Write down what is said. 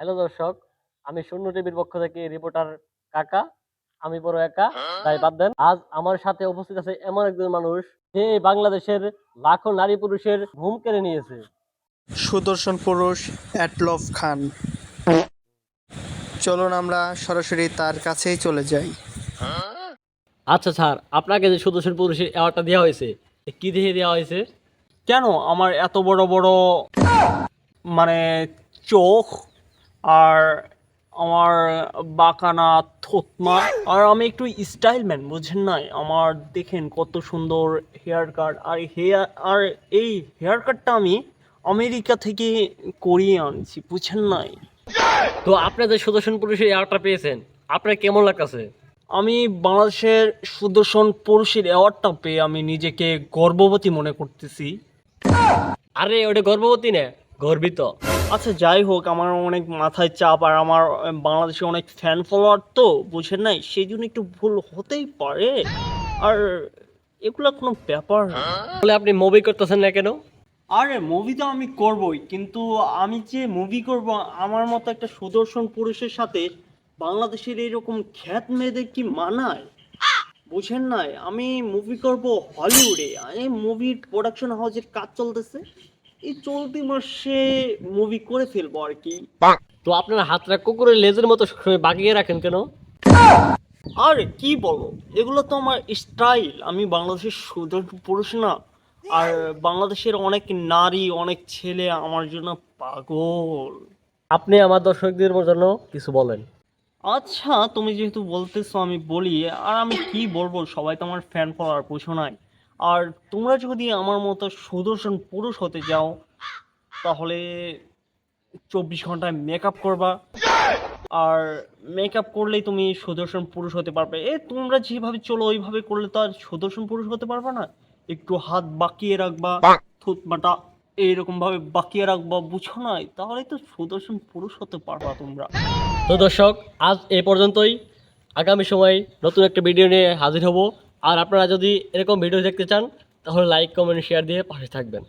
Hello দর্শক, আমি শূন্য টিভির পক্ষ থেকে রিপোর্টার কাকা। আমি বড় একা, তাই বাদ দেন। আজ আমার সাথে উপস্থিত আছে এমন একজন মানুষ যে বাংলাদেশের লাখো নারী পুরুষের ঘুম কেড়ে নিয়েছে। সুদর্শন পুরুষ অ্যাটলফ খান। চলুন আমরা সরাসরি তার কাছেই চলে যাই। আচ্ছা স্যার, আপনাকে যে সুদর্শন পুরুষের অ্যাওয়ার্ডটা দেওয়া হয়েছে, কি দিয়ে দেওয়া হয়েছে? কেন আমার এত বড় বড় মানে চোখ, আর আমার বাঁকানা থতমা, আর আমি একটু স্টাইল ম্যান, বুঝেন নাই? আমার দেখেন কত সুন্দর হেয়ার কাট, আর এই হেয়ার কাটটা আমি আমেরিকা থেকে করিয়ে আনছি, বুঝেন নাই? তো আপনি যে সুদর্শন পুরুষের অ্যাওয়ার্ডটা পেয়েছেন, আপনার কেমন লাগতেছে? আমি বাংলাদেশের সুদর্শন পুরুষের অ্যাওয়ার্ডটা পেয়ে আমি নিজেকে গর্ববতী মনে করতেছি। আরে ওটা গর্ভবতী না, গর্বিত। আচ্ছা যাই হোক, আমার অনেক মাথায় চাপ, আর আমার বাংলাদেশে অনেক ফ্যান ফলোয়ার, তো বুঝেন নাই, সেই জন্য একটু ভুল হতেই পারে। আর এগুলা কোনো ব্যাপার না। তাহলে আপনি মুভি করতেছেন না কেন? আরে মুভি তো আমি করবই, কিন্তু আমি যে মুভি করব, আমার মতো একটা সুদর্শন পুরুষের সাথে বাংলাদেশের এইরকম খ্যাত মেয়েদের কি মানায়? বুঝেন নাই, আমি মুভি করব হলিউডে। এই মুভির প্রোডাকশন হাউসের কাজ চলতেছে, এই চলতি মাসে মুভি করে ফেলবো আর কি। তো আপনার হাতটা কুকুরের লেজের মতো সবসময় বাগিয়ে রাখেন কেন? আরে কি বলো, এগুলো তো আমার স্টাইল। আমি বাংলাদেশের সুদর্শন পুরুষ না? আর বাংলাদেশের অনেক নারী, অনেক ছেলে আমার জন্য পাগল। আপনি আমার দর্শকদের জন্য কিছু বলেন। আচ্ছা, তুমি যেহেতু বলতেছো আমি বলি। আর আমি কি বলবো, সবাই তো আমার ফ্যান ফলোয়ার, বুঝো নাই? আর তোমরা যদি আমার মতো সুদর্শন পুরুষ হতে যাও, তাহলে 24 ঘন্টায় মেকআপ করবা। আর মেকআপ করলেই তুমি সুদর্শন পুরুষ হতে পারবে। তোমরা যেভাবে চলো ওইভাবে করলে তো আর সুদর্শন পুরুষ হতে পারবে না। একটু হাত বাঁকিয়ে রাখবা, থুতমাটা এইরকম ভাবে বাঁকিয়ে রাখবা, বুঝো নাই? তাহলেই তো সুদর্শন পুরুষ হতে পারবা তোমরা। তো দর্শক, আজ এই পর্যন্তই। আগামী সময় নতুন একটা ভিডিও নিয়ে হাজির হব। আর আপনারা যদি এরকম ভিডিও দেখতে চান, তাহলে লাইক, কমেন্ট, শেয়ার দিয়ে পাশে থাকবেন।